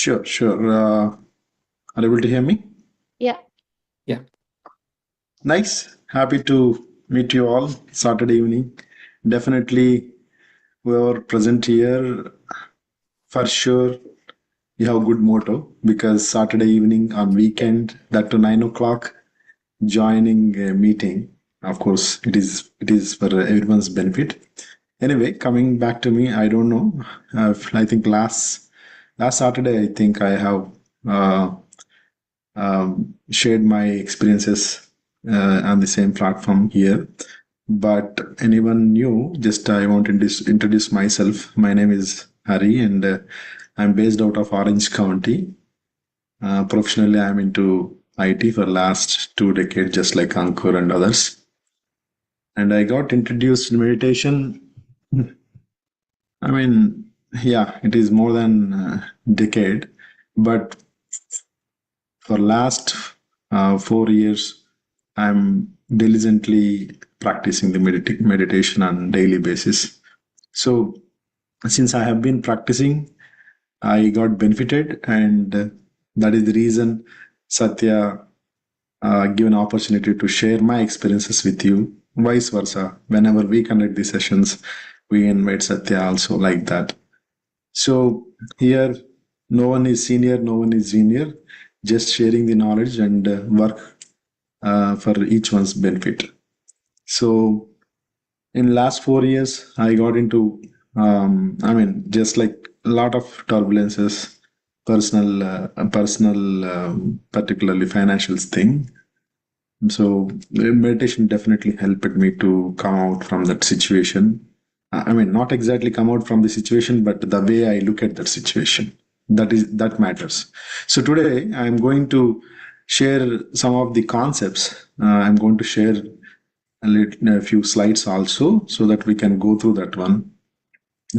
Sure, sure. Are you able to hear me? Yeah. Yeah. Nice. Happy to meet you all Saturday evening. Definitely, whoever present here, for sure, you have good motto because Saturday evening on weekend, that to 9 o'clock, joining a meeting. Of course, it is for everyone's benefit. Anyway, coming back to me, I don't know. I think last Saturday, I think I have. Uh, shared my experiences on the same platform here. But anyone new, just I want to introduce myself. My name is Hari, and I'm based out of Orange County. Professionally, I'm into IT for last 2 decades, just like Ankur and others. And I got introduced to meditation. I mean, yeah, it is more than a decade, but for last 4 years, I'm diligently practicing the meditation on daily basis. So since I have been practicing, I got benefited, and that is the reason Satya given opportunity to share my experiences with you. Vice versa, whenever we conduct these sessions, we invite Satya also like that. So here, no one is senior, no one is junior, just sharing the knowledge and work for each one's benefit. So in last 4 years, I got into, just like a lot of turbulences, particularly financial thing. So meditation definitely helped me to come out from that situation. Not exactly come out from the situation, but the way I look at that situation, that matters. So today I'm going to share some of the concepts. I'm going to share a few slides also, so that we can go through that one.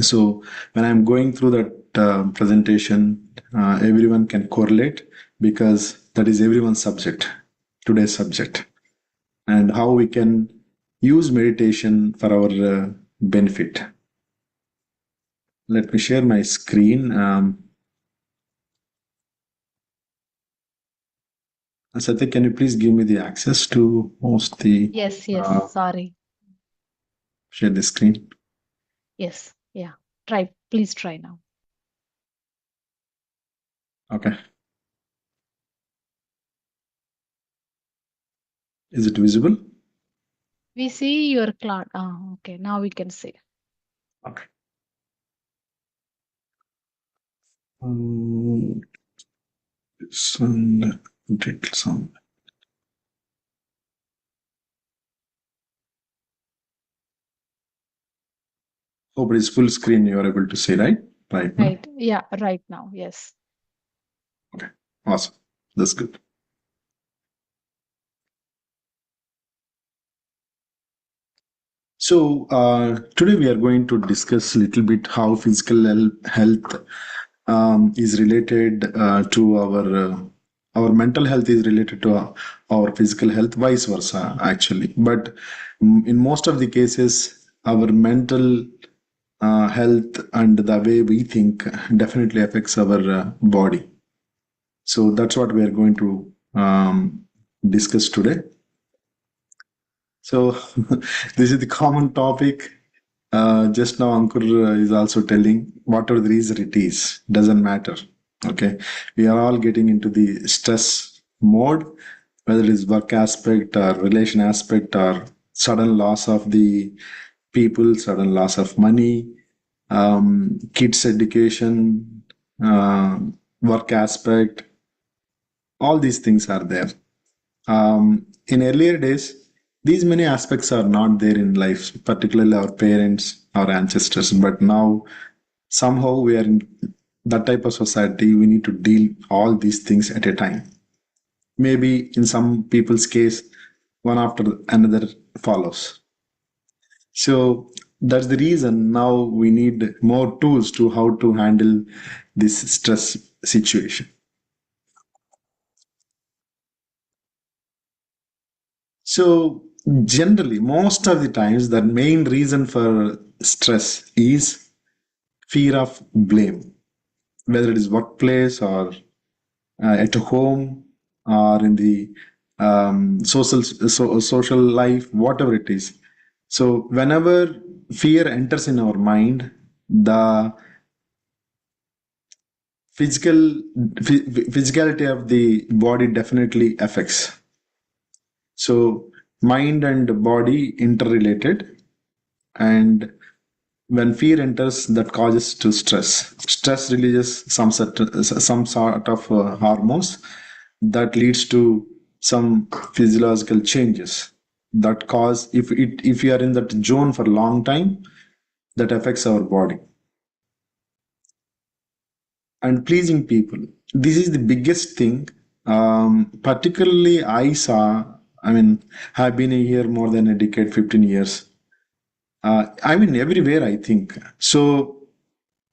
So when I'm going through that presentation, everyone can correlate because that is everyone's subject, today's subject, and how we can use meditation for our benefit. Let me share my screen. Satya, can you please give me the access to host the Yes. Sorry. share the screen? Yes. Yeah. Try. Please try now. Okay. Is it visible? We see your cloud. Okay. Now we can see. Okay. Sound. Hope it is full screen you are able to see, right? Right. No? Right. Yeah. Right now. Yes. Okay. Awesome. That's good. So today we are going to discuss a little bit how physical health is related to our mental health is related to our physical health, vice versa, actually. But in most of the cases, our mental health and the way we think definitely affects our body. So that's what we are going to discuss today. So this is the common topic. Just now, Ankur is also telling whatever the reason it is, doesn't matter. Okay, we are all getting into the stress mode, whether it is work aspect or relation aspect or sudden loss of the people, sudden loss of money, kids' education, work aspect. All these things are there. In earlier days, these many aspects are not there in life, particularly our parents, our ancestors. But now, somehow, we are in that type of society. We need to deal all these things at a time. Maybe in some people's case, one after another follows. So that's the reason now we need more tools to how to handle this stress situation. So generally, most of the times, the main reason for stress is fear of blame. whether it is workplace or at home or in the social life, whatever it is. So whenever fear enters in our mind, the physical physicality of the body definitely affects. So mind and body interrelated, and when fear enters, that causes to stress. Stress releases some sort of hormones that leads to some physiological changes that cause, if you are in that zone for a long time, that affects our body. And pleasing people, this is the biggest thing. Particularly I saw, I mean, have been here more than a decade, 15 years. I mean, everywhere, I think. So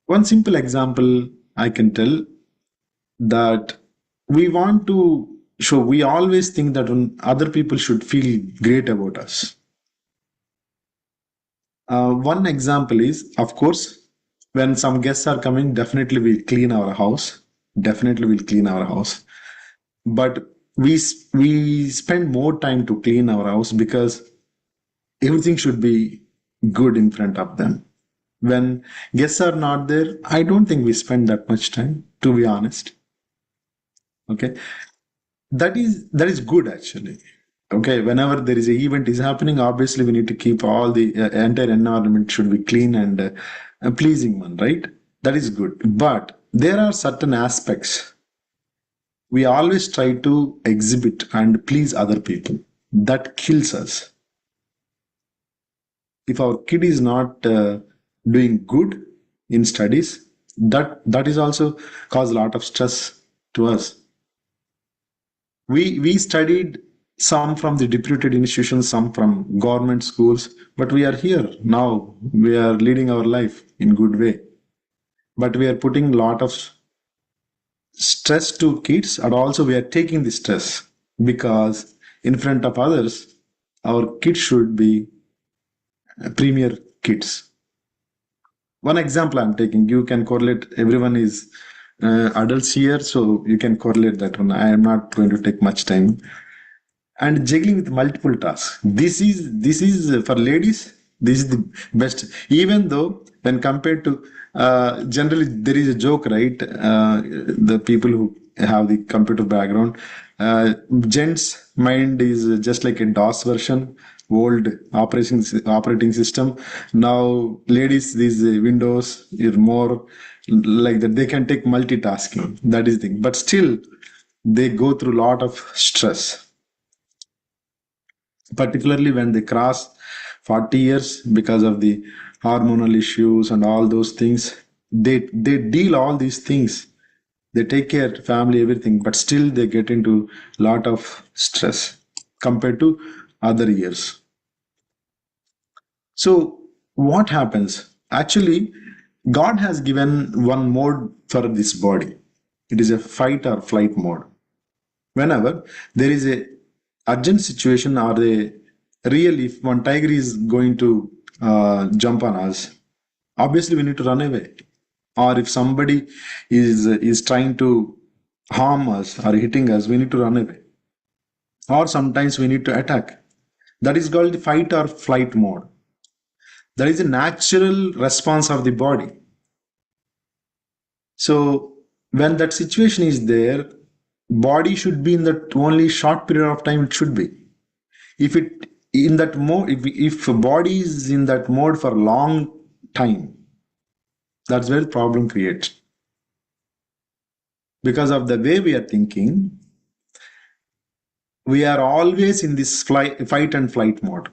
one simple example I can tell, that we want to show, we always think that other people should feel great about us. One example is, of course, when some guests are coming, definitely we'll clean our house. Definitely we'll clean our house. But we spend more time to clean our house because everything should be good in front of them. When guests are not there, I don't think we spend that much time, to be honest. Okay, that is good actually. Okay, whenever there is a event is happening, obviously we need to keep all the entire environment should be clean and a pleasing one, right? That is good, but there are certain aspects we always try to exhibit and please other people. That kills us. If our kid is not doing good in studies, that is also cause a lot of stress to us. We studied, some from the deputed institutions, some from government schools, but we are here now. We are leading our life in good way, but we are putting a lot of stress to kids, and also we are taking the stress because in front of others, our kids should be premier kids. One example I'm taking, you can correlate, everyone is adults here, so you can correlate that one. I am not going to take much time. And juggling with multiple tasks, this is for ladies, this is the best. Even though when compared to generally there is a joke, right? The people who have the computer background, gents mind is just like a DOS version, old operating system. Now ladies, these windows is more like that, they can take multitasking, that is the thing, but still they go through a lot of stress, particularly when they cross 40 years because of the hormonal issues and all those things. They deal all these things, they take care family, everything, but still they get into a lot of stress compared to other years. So what happens actually, God has given one mode for this body. It is a fight or flight mode. Whenever there is a urgent situation, or a real, if one tiger is going to jump on us, obviously we need to run away. Or if somebody is trying to harm us or hitting us, we need to run away. Or sometimes we need to attack. That is called the fight or flight mode. That is a natural response of the body. So when that situation is there, body should be in that only short period of time, it should be. If it in that mode, if a body is in that mode for a long time, that's where the problem creates. Because of the way we are thinking, we are always in this fight and flight mode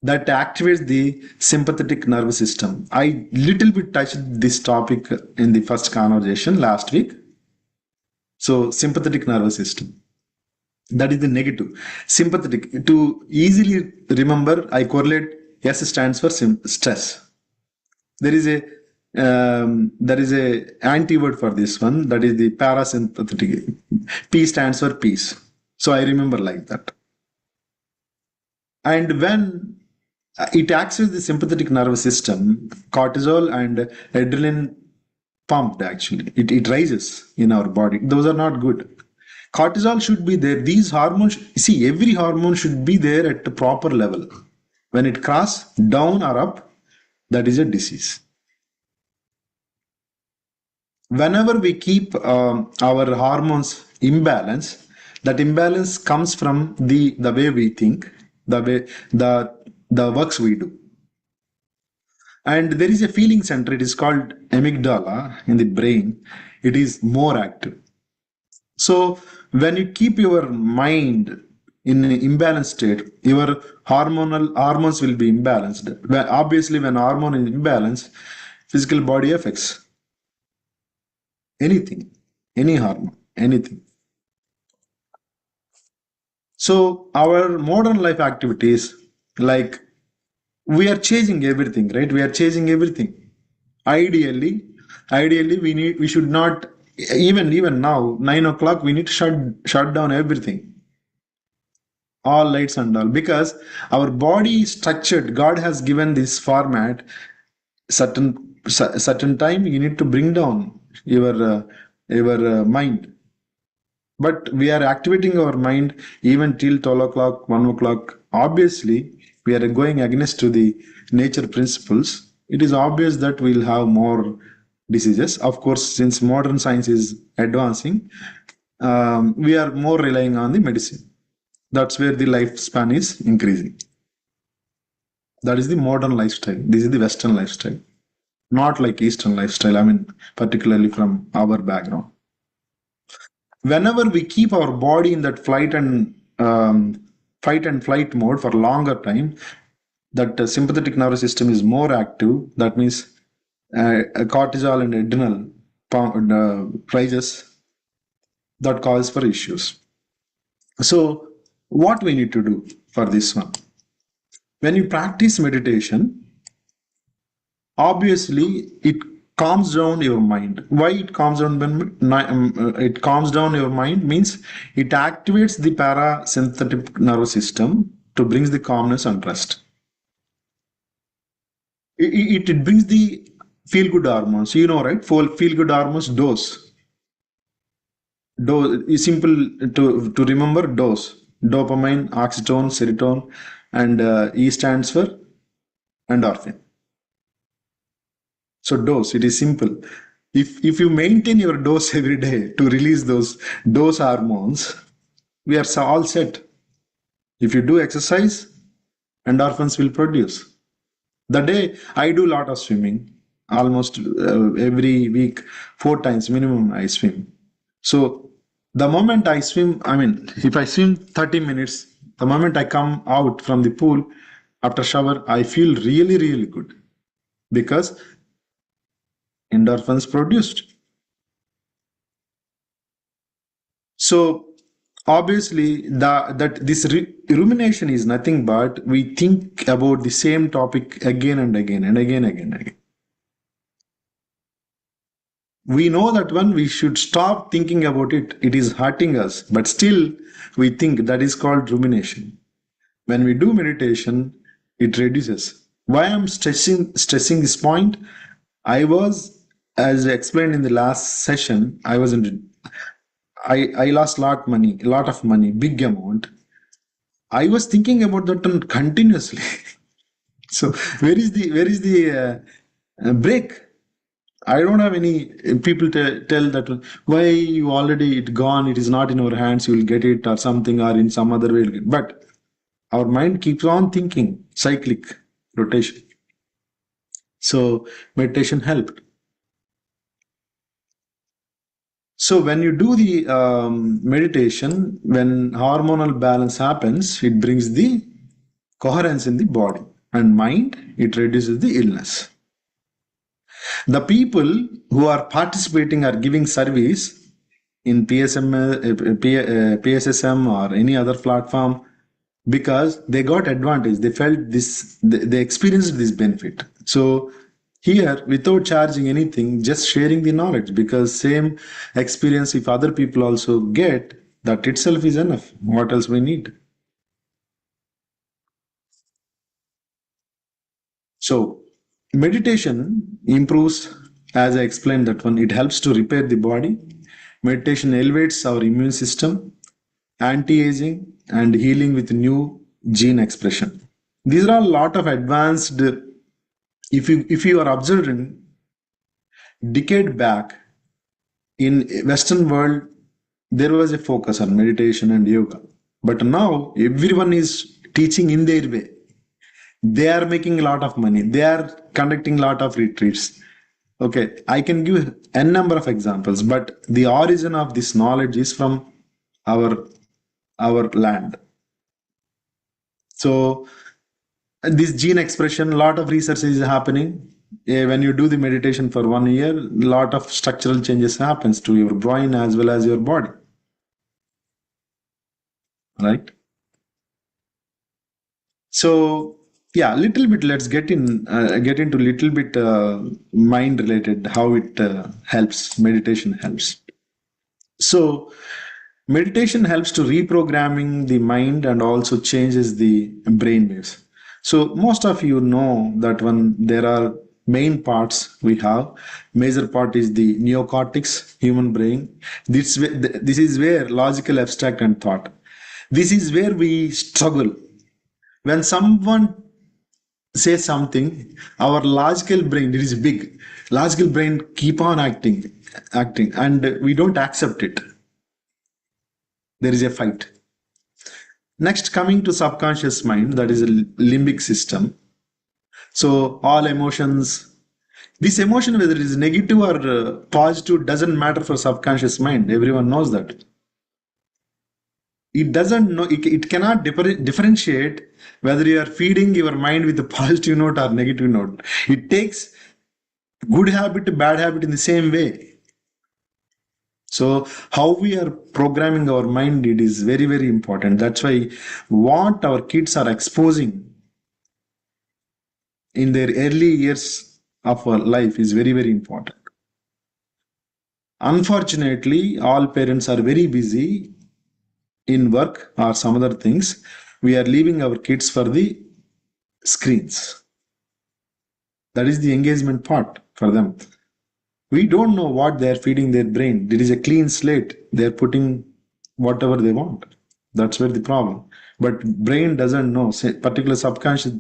that activates the sympathetic nervous system. I little bit touched this topic in the first conversation last week. So sympathetic nervous system, that is the negative. Sympathetic, to easily remember, I correlate, S stands for stress. There is a anti word for this one, that is the parasympathetic. P stands for peace. So I remember like that. And when it acts as the sympathetic nervous system, cortisol and adrenaline pumped actually. It rises in our body. Those are not good. Cortisol should be there. These hormones, see, every hormone should be there at the proper level. When it crosses down or up, that is a disease. Whenever we keep our hormones imbalance, that imbalance comes from the way we think, the way the works we do. And there is a feeling center, it is called amygdala in the brain. It is more active. So when you keep your mind in an imbalanced state, your hormones will be imbalanced. Obviously, when hormone is imbalanced, physical body affects anything, any hormone, anything. So our modern life activities, like we are chasing everything, right? We are chasing everything. Ideally, we should not, even now 9 o'clock we need to shut down everything, all lights and all, because our body is structured. God has given this format. Certain time you need to bring down your mind, but we are activating our mind even till 12 o'clock, 1 o'clock. Obviously, we are going against to the nature principles. It is obvious that we'll have more diseases. Of course, since modern science is advancing, we are more relying on the medicine. That's where the lifespan is increasing. That is the modern lifestyle. This is the Western lifestyle, not like Eastern lifestyle. I mean, particularly from our background. Whenever we keep our body in that fight and flight mode for longer time, that sympathetic nervous system is more active. That means cortisol and adrenal rises, that cause for issues. So what we need to do for this one? When you practice meditation, obviously it calms down your mind. Why it calms down? It calms down your mind means it activates the parasympathetic nervous system to brings the calmness and rest. It brings the feel good hormones, right? Feel good hormones. Dose is simple to remember. Dose: dopamine, oxytocin, serotonin, and E stands for endorphin. So dose, it is simple. If you maintain your dose every day to release those dose hormones, we are all set. If you do exercise, endorphins will produce. The day I do a lot of swimming, almost every week, 4 times minimum I swim. So the moment I swim, I mean, if I swim 30 minutes, the moment I come out from the pool after shower, I feel really, really good because endorphins produced. So obviously, that this rumination is nothing but we think about the same topic again and again and again and again. We know that when we should stop thinking about it, it is hurting us, but still we think. That is called rumination. When we do meditation, it reduces. Why I'm stressing this point? I was, as explained in the last session, I lost lot of money, big amount. I was thinking about that one continuously. So where is the break? I don't have any people tell that why you already it gone. It is not in our hands. You will get it or something or in some other way. But our mind keeps on thinking, cyclic rotation. So meditation helped. So when you do the meditation, when hormonal balance happens, it brings the coherence in the body and mind. It reduces the illness. The people who are participating are giving service in PSSM or any other platform because they got advantage. They felt this, they experienced this benefit. So here, without charging anything, just sharing the knowledge, because same experience if other people also get, that itself is enough. What else we need? So meditation improves as I explained that one, it helps to repair the body. Meditation elevates our immune system, anti-aging, and healing with new gene expression. These are a lot of advanced. If you are observing, decade back in Western world, there was a focus on meditation and yoga, but now everyone is teaching in their way. They are making a lot of money. They are conducting a lot of retreats. Okay, I can give n number of examples, but the origin of this knowledge is from our our land. So this gene expression, a lot of research is happening. When you do the meditation for 1 year, a lot of structural changes happens to your brain as well as your body, right? So yeah, little bit. Let's get into little bit mind related how it helps. Meditation helps. So meditation helps to reprogramming the mind and also changes the brain waves. So most of you know that when there are main parts we have, major part is the neocortex, human brain. This is where logical, abstract, and thought. This is where we struggle. When someone says something, our logical brain, it is big. Logical brain keep on acting, and we don't accept it. There is a fight. Next, coming to subconscious mind, that is a limbic system. So all emotions, this emotion, whether it is negative or positive, doesn't matter for subconscious mind. Everyone knows that. It doesn't know, it cannot differentiate whether you are feeding your mind with a positive note or negative note. It takes good habit to bad habit in the same way. So how we are programming our mind, it is very, very important. That's why what our kids are exposing in their early years of our life is very, very important. Unfortunately, all parents are very busy in work or some other things. We are leaving our kids for the screens. That is the engagement part for them. We don't know what they are feeding their brain. There is a clean slate. They are putting whatever they want. That's where the problem. But brain doesn't know. Say, particular subconscious.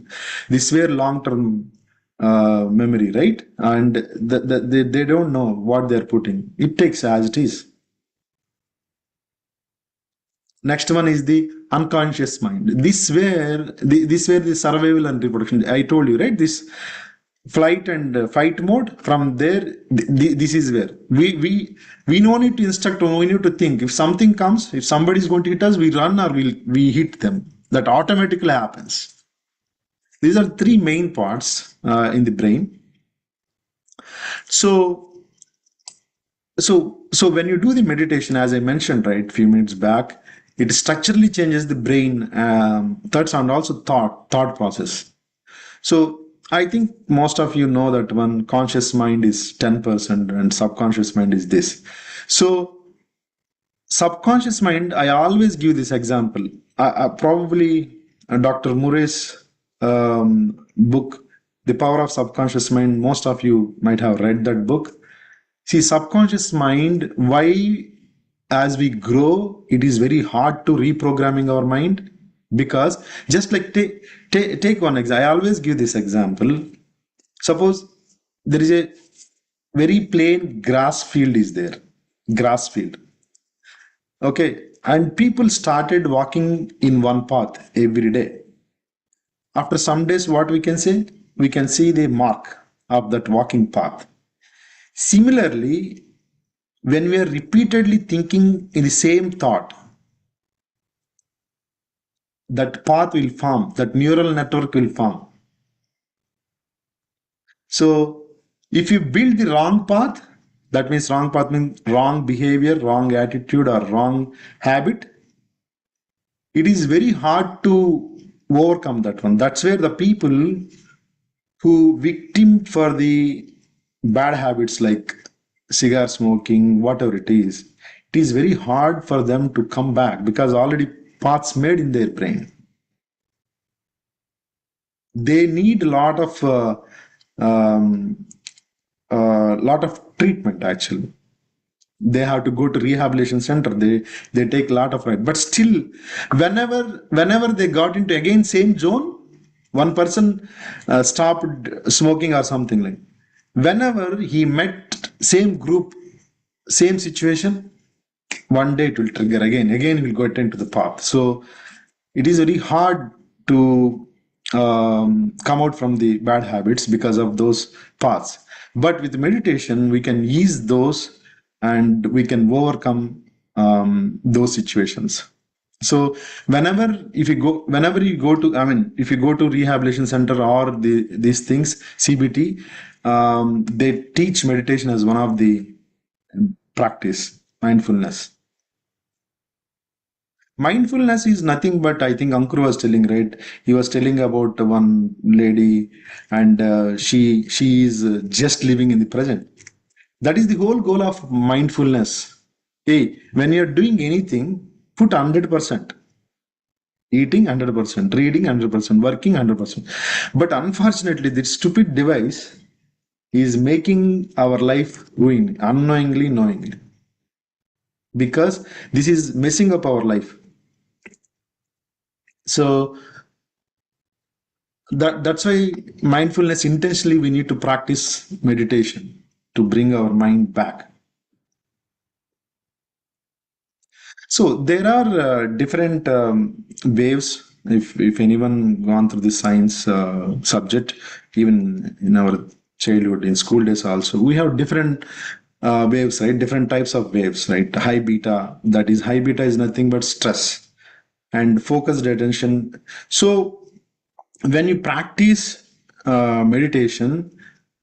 This where long-term memory, right? And they don't know what they're putting. It takes as it is. Next one is the unconscious mind. This where the survival and reproduction. I told you, right? This flight and fight mode. From there, this is where we no need to instruct. We need to think. If something comes, if somebody is going to hit us, we run or we hit them. That automatically happens. These are three main parts in the brain. So when you do the meditation, as I mentioned right a few minutes back, it structurally changes the brain thoughts and also thought process. So I think most of you know that one conscious mind is 10% and subconscious mind is this. So subconscious mind, I always give this example. Probably Dr. Murray's book, The Power of Subconscious Mind, most of you might have read that book. See, subconscious mind, why as we grow, it is very hard to reprogramming our mind, because just like take one example. I always give this example. Suppose there is a very plain grass field is there, grass field. Okay, and people started walking in one path every day. After some days, what we can say? We can see the mark of that walking path. Similarly, when we are repeatedly thinking in the same thought, that path will form, that neural network will form. So, if you build the wrong path, that means wrong path means wrong behavior, wrong attitude, or wrong habit, it is very hard to overcome that one. That's where the people who victim for the bad habits like cigar smoking, whatever it is very hard for them to come back because already paths made in their brain. They need a lot of lot of treatment actually. They have to go to rehabilitation center. They take a lot of right, but still, whenever they got into again same zone, one person stopped smoking or something like. Whenever he met same group, same situation, one day it will trigger again he will get into the path. So it is very hard to come out from the bad habits because of those paths, but with meditation we can ease those and we can overcome those situations. So whenever you go to, I mean, if you go to rehabilitation center or these things, CBT, they teach meditation as one of the practice, mindfulness. Mindfulness is nothing but, I think Ankur was telling, right? He was telling about one lady, and she is just living in the present. That is the whole goal of mindfulness. Hey, when you're doing anything, put 100%. Eating 100%, reading 100%, working 100%. But unfortunately, this stupid device is making our life ruin unknowingly, knowingly, because this is messing up our life. So that's why mindfulness, intentionally we need to practice meditation to bring our mind back. So there are different waves. If anyone gone through the science subject, even in our childhood, in school days also, we have different waves, right? Different types of waves, right? High beta, that is, high beta is nothing but stress and focused attention. So when you practice meditation,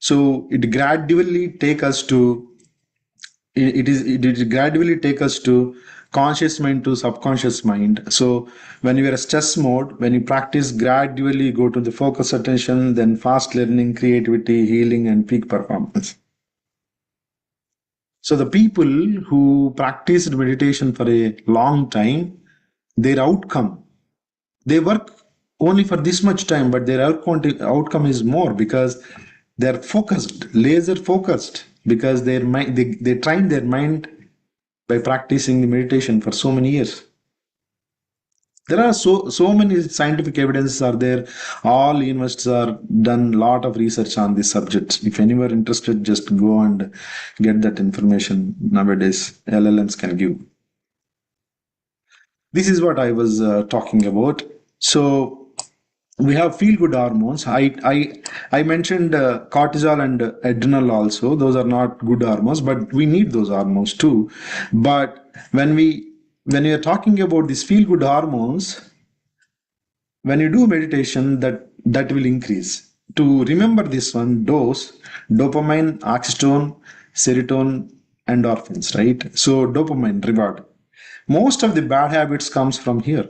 so it gradually take us to it gradually take us to conscious mind to subconscious mind. So when you are a stress mode, when you practice, gradually go to the focus attention, then fast learning, creativity, healing, and peak performance. So the people who practiced meditation for a long time, their outcome, they work only for this much time, but their outcome is more because they're focused, laser focused, because their mind, they train their mind by practicing the meditation for so many years. There are so many scientific evidences are there. All universities are done lot of research on this subject. If anyone interested, just go and get that information. Nowadays, LLMs can give. This is what I was talking about. So we have feel good hormones. I mentioned cortisol and adrenal also. Those are not good hormones, but we need those hormones too. But when we are talking about these feel good hormones, when you do meditation, that will increase. To remember this one, dopamine, oxytocin, serotonin, endorphins, right? So dopamine, reward. Most of the bad habits comes from here.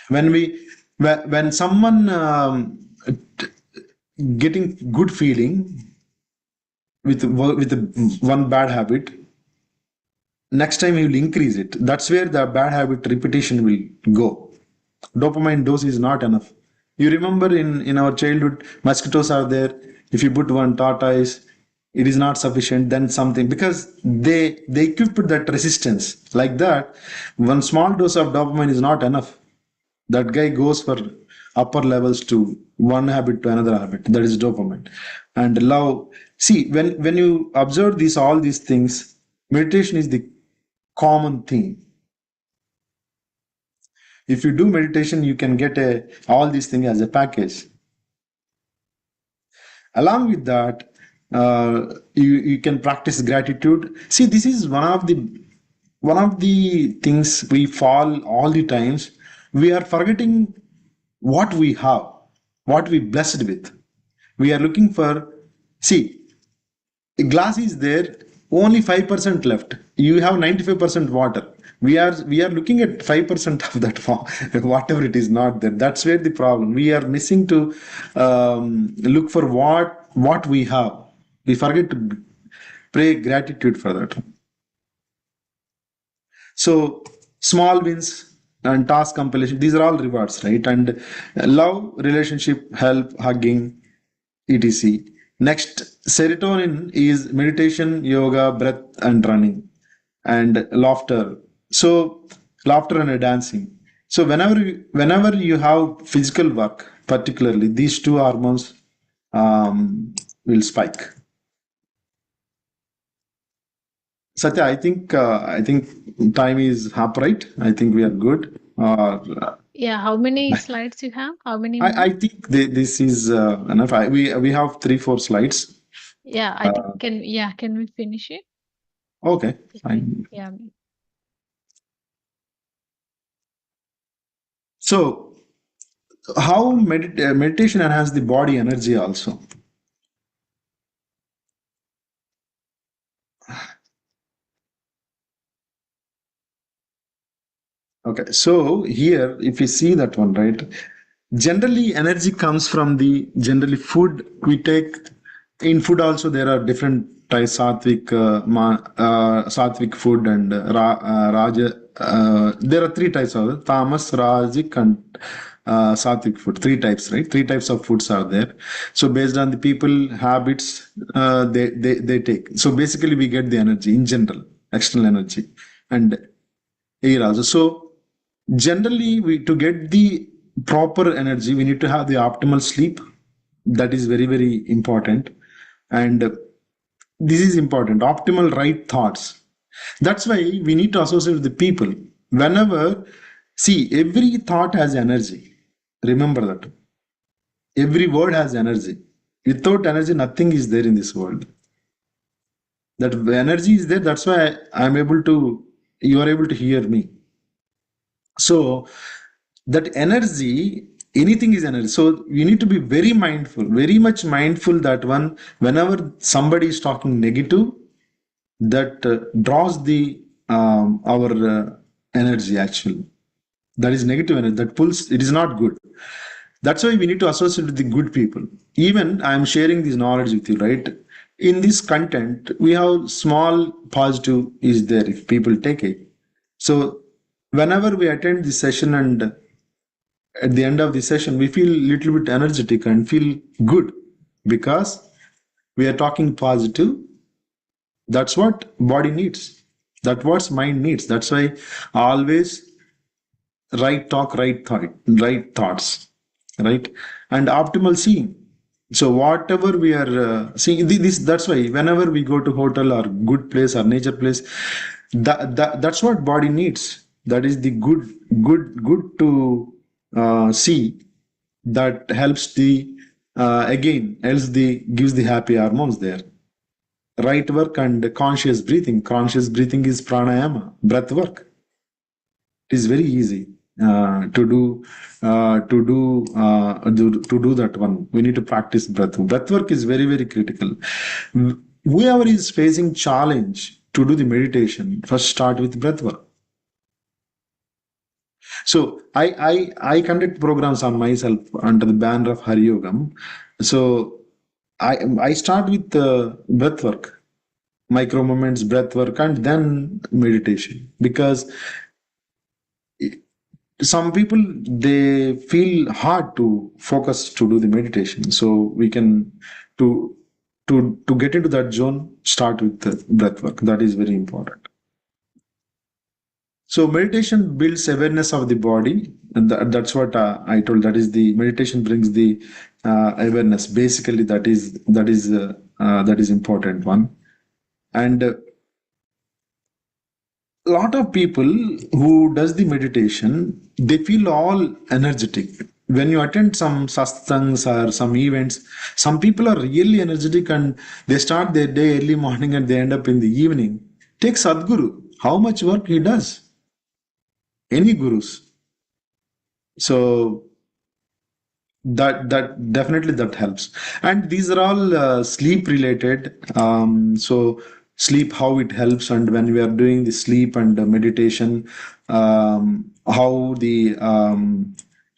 When we when someone getting good feeling with one bad habit, next time he will increase it. That's where the bad habit repetition will go. Dopamine dose is not enough. You remember in our childhood, mosquitoes are there. If you put one tortoise, it is not sufficient, then something, because they equipped that resistance. Like that, one small dose of dopamine is not enough. That guy goes for upper levels to one habit to another habit. That is dopamine. And love, see, when you observe these all these things, meditation is the common thing. If you do meditation, you can get all these things as a package. Along with that, you can practice gratitude. See, this is one of the things we fall all the times. We are forgetting what we have, what we blessed with. We are looking for, see, a glass is there, only 5% left. You have 95% water. We are looking at 5% of that whatever it is not there. That's where the problem. We are missing to look for what we have. We forget to pray gratitude for that. So small wins and task completion, these are all rewards, right? And love, relationship, help, hugging, etc. Next, Serotonin is meditation, yoga, breath, and running, and laughter. So laughter and dancing. So whenever you have physical work, particularly these two hormones will spike. Satya, I think time is up, right? I think we are good. Yeah, how many slides you have? How many I more? think this is enough. We have 3 4 slides. Yeah, I think Uh, can we finish it? okay, Okay. fine. Yeah. So how meditation enhance the body energy also. Okay, so here if you see that one, right, generally energy comes from the generally food we take. In food also there are different types, sattvic sattvic food and raja. There are 3 types of it, tamas, rajik, and sattvic food. 3 types, right? 3 types of foods are there. So based on the people habits, they take. So basically we get the energy in general, external energy, and air also. So generally, we to get the proper energy, we need to have the optimal sleep. That is very very important, and this is important. Optimal right thoughts. That's why we need to associate with the people. Whenever see every thought has energy. Remember that every word has energy. Without energy, nothing is there in this world. That energy is there. That's why I'm able to. You are able to hear me. So that energy, anything is energy. So you need to be very mindful, very much mindful that one, whenever somebody is talking negative, that draws the our energy actually. That is negative energy that pulls. It is not good. That's why we need to associate with the good people. Even I am sharing this knowledge with you, right? In this content, we have small positive is there if people take it. So whenever we attend this session and at the end of the session we feel little bit energetic and feel good because we are talking positive. That's what body needs, that's what mind needs. That's why always right talk, right thought, right thoughts, right, and optimal seeing. So whatever we are seeing this, that's why whenever we go to hotel or good place or nature place, that's what body needs. That is the good to see. That helps the again else the gives the happy hormones there. Right work and conscious breathing. Conscious breathing is pranayama, breath work. It is very easy to do that one. We need to practice breath. Breath work is very very critical. Whoever is facing challenge to do the meditation, first start with breath work. So I conduct programs on myself under the banner of Hari Yogam. So I start with breath work, micro movements, breath work, and then meditation. Because some people they feel hard to focus to do the meditation. So we can to to get into that zone, start with the breath work. That is very important. So meditation builds awareness of the body, and that's what I told. That is the meditation brings the awareness. Basically, that is important one. And a lot of people who does the meditation, they feel all energetic. When you attend some satsанgs or some events, some people are really energetic and they start their day early morning and they end up in the evening. Take Sadhguru, how much work he does. Any gurus. So that definitely that helps. And these are all sleep related. So sleep, how it helps, and when we are doing the sleep and meditation, how the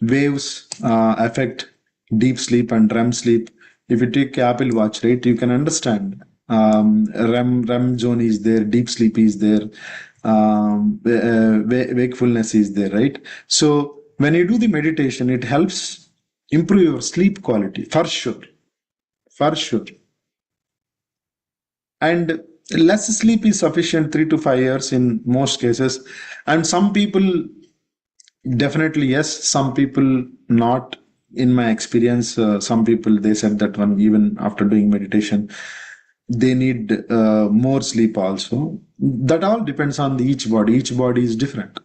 waves affect deep sleep and REM sleep. If you take Apple Watch, right, you can understand. REM zone is there, deep sleep is there, wakefulness is there, right? So when you do the meditation, it helps improve your sleep quality for sure, for sure. And less sleep is sufficient, 3 to 5 years in most cases. And some people definitely yes, some people not. In my experience, some people they said that one even after doing meditation they need more sleep also. That all depends on each body is different,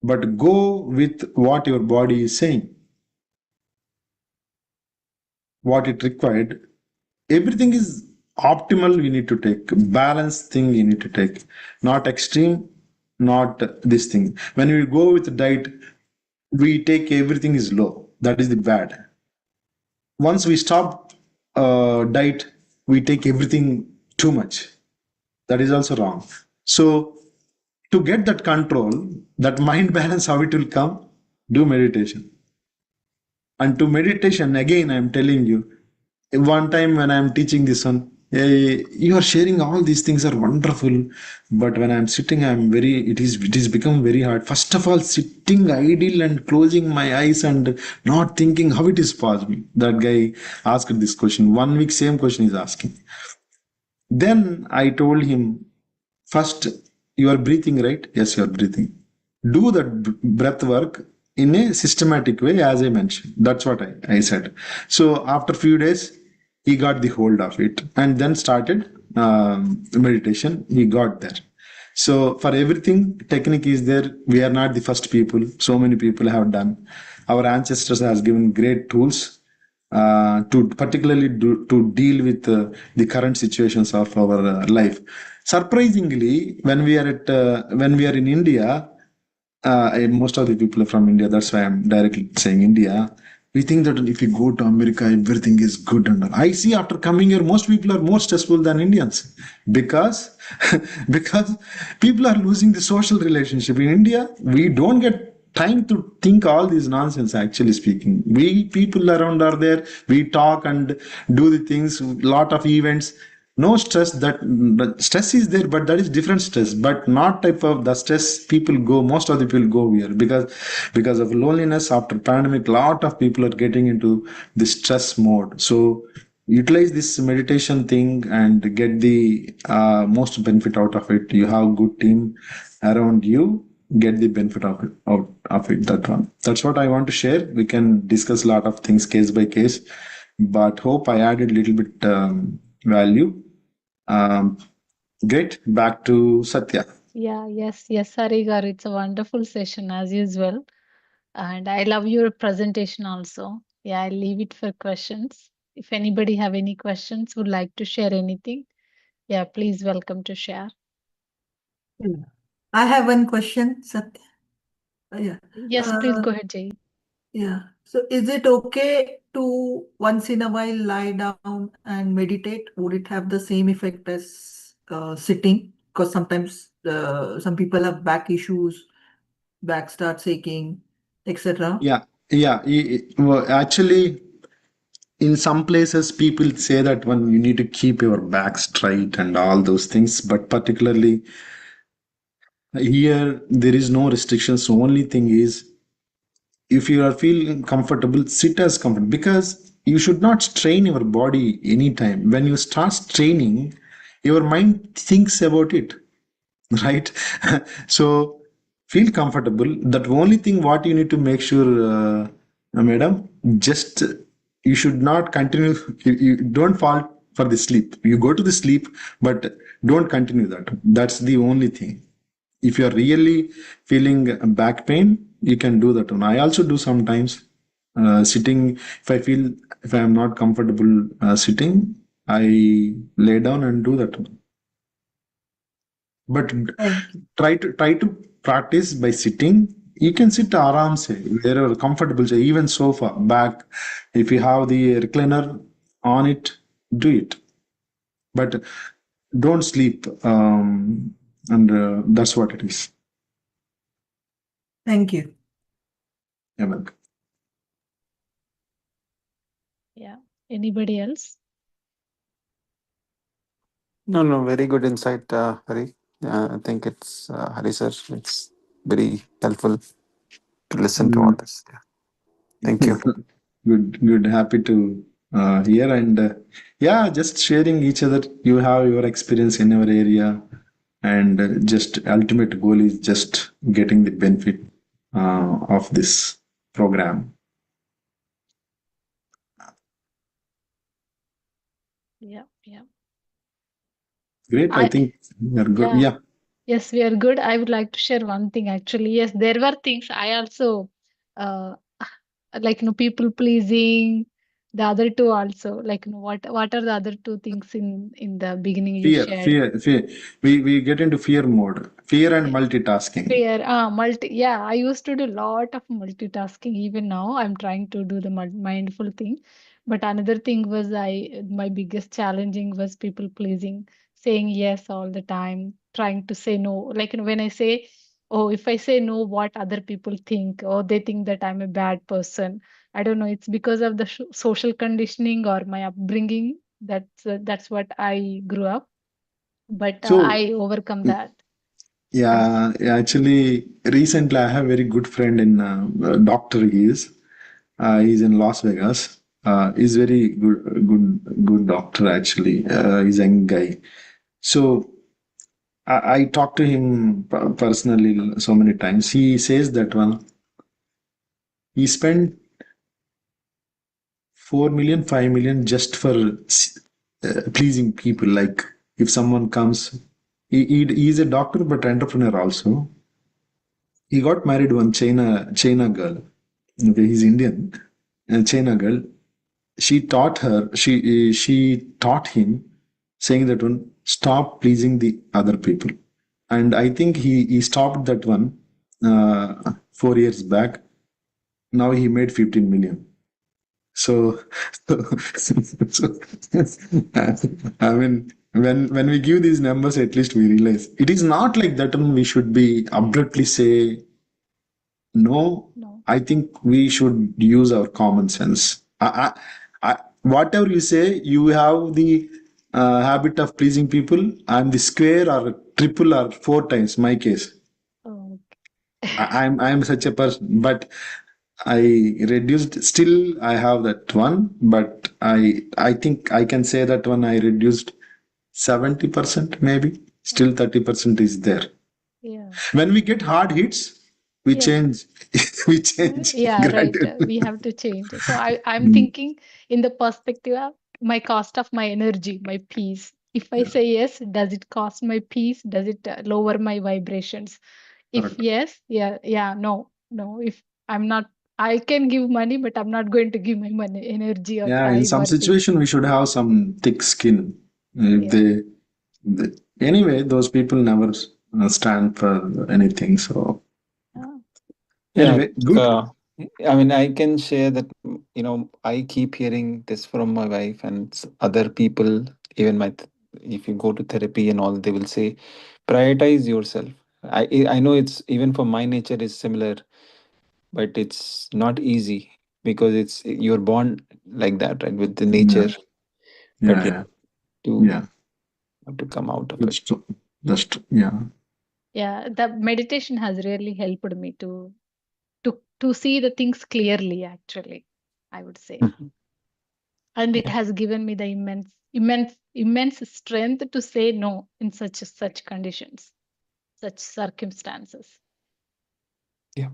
but go with what your body is saying, what it required. Everything is optimal. We need to take balanced thing, you need to take, not extreme, not this thing. When we go with diet, we take everything is low, that is the bad. Once we stop diet, we take everything too much, that is also wrong. So to get that control, that mind balance, how it will come? Do meditation. And to meditation, again, I'm telling you, one time when I'm teaching this one, you are sharing all these things are wonderful, but when I'm sitting, it is become very hard. First of all, sitting idle and closing my eyes and not thinking how it is possible. That guy asked this question. 1 week, same question is asking. Then I told him, first, you are breathing, right? Yes, you are breathing. Do that breath work in a systematic way, as I mentioned. That's what I said. So after few days, he got the hold of it and then started meditation. He got there. So for everything, technique is there. We are not the first people. So many people have done. Our ancestors has given great tools to particularly to deal with the current situations of our life. Surprisingly, when we are in India, most of the people are from India. That's why I'm directly saying India. We think that if you go to America, everything is good. And all. I see after coming here, most people are more stressful than Indians because because people are losing the social relationship. In India, we don't get time to think all these nonsense. Actually speaking, we people around are there. We talk and do the things. Lot of events, no stress. That stress is there, but that is different stress, but not type of the stress people go, most of the people go here because of loneliness. After pandemic, lot of people are getting into the stress mode. So utilize this meditation thing and get the most benefit out of it. You have good team around you, get the benefit of it, out of it. That one, that's what I want to share. We can discuss a lot of things case by case, but hope I added a little bit value. um, Great. Back to Satya. Yeah, yes, Harigar. It's a wonderful session as usual. And I love your presentation also. Yeah, I'll leave it for questions. If anybody have any questions, would like to share anything, yeah, please welcome to share. Yeah. I have one question, Satya. Yeah. Yes, please go ahead, Jay. Yeah. So is it okay to once in a while lie down and meditate? Would it have the same effect as sitting? Because sometimes some people have back issues, back starts aching, etc. Yeah, yeah. Well, actually, in some places, people say that when you need to keep your back straight and all those things, but particularly here, there is no restrictions. Only thing is, if you are feeling comfortable, sit as comfortable because you should not strain your body anytime. When you start straining, your mind thinks about it, right? So feel comfortable. That only thing what you need to make sure, madam, just you should not continue. You don't fall for the sleep. You go to the sleep, but don't continue that. That's the only thing. If you are really feeling back pain, you can do that one. I also do sometimes sitting. If I feel, if I am not comfortable sitting, I lay down and do that one. But Thank you. try to practice by sitting. You can sit aram se wherever comfortable, say even sofa back. If you have the recliner on it, do it, but don't sleep. And that's what it is. Thank you. Yeah, welcome. Yeah, anybody else? No, no, very good insight, Hari. I think it's Hari sir. It's very helpful to listen to all Mm. this. Yeah. Thank you. Good, good. Happy to. here, and yeah, just sharing each other. You have your experience in your area, and just ultimate goal is just getting the benefit of this program. Yeah, yeah. Great. I I think we are good. yeah. Yeah. Yes, we are good. I would like to share one thing actually. Yes, there were things I also uh like people pleasing, the other two also. Like what are the other two things in the beginning you shared? Fear. We get into fear mode. Fear and multitasking. Fear, yeah, I used to do a lot of multitasking. Even now, I'm trying to do the mindful thing. But another thing was my biggest challenging was people pleasing, saying yes all the time, trying to say no. Like when I say, oh, if I say no, what other people think, or they think that I'm a bad person. I don't know. It's because of the social conditioning or my upbringing. That's what I grew up. But So, I overcome that. Yes. yeah, actually, recently I have a very good friend in doctor. He's in Las Vegas. He's very good doctor actually. He's a young guy. So I talked to him personally so many times. He says that one he spent 4 million, 5 million just for pleasing people. Like if someone comes, he's a doctor but entrepreneur also. He got married one China girl. Okay, he's Indian. And China girl. She taught him, saying that one, stop pleasing the other people. And I think he stopped that one 4 years back. Now he made 15 million. So, so I mean, when we give these numbers, at least we realize it is not like that. We should be abruptly say no. No. I think we should use our common sense. Whatever you say, you have the habit of pleasing people. I'm the square or triple or four times. My case. Oh, I'm such a person, but I reduced. Still, I have that one, but I think I can say that one I reduced 70% maybe. Still 30% is there. yeah. When we get hard hits, we Yeah. change. We change Yeah, right. gradually. We have to change. So I'm Mm, thinking in the perspective of my cost of my energy, my peace. If I yeah, say yes, does it cost my peace? Does it lower my vibrations? If correct. yes, yeah, no, no. If I'm not, I can give money, but I'm not going to give my money, energy, or Yeah, in time, some or peace. situation, we should have some thick skin. If Yeah. they anyway, those people never stand for anything. So Ah, Yeah, anyway, good. I mean, I can share that, I keep hearing this from my wife and other people, even if you go to therapy and all, they will say, prioritize yourself. I know it's even for my nature is similar, but it's not easy because you're born like that, right, with the Yeah, nature, but you yeah, to yeah. have to come out of it. That's true. That's true. Yeah. yeah. The meditation has really helped me to see the things clearly. Actually, I would say. Mhm. And it Yeah, has given me the immense strength to say no in such conditions, such circumstances. yeah,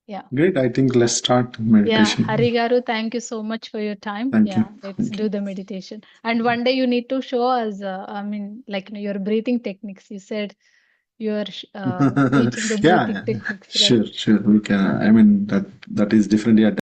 Yeah. Great. I think let's start Yeah, meditation. Harigaru, thank you so much for your time. Thank you. Yeah, let's Thank you. do the meditation. And one day you need to show us, I mean, like your breathing techniques. You said you are teaching the Yeah, breathing yeah. techniques, right? Sure, sure. We can. I mean, that is different. Yeah,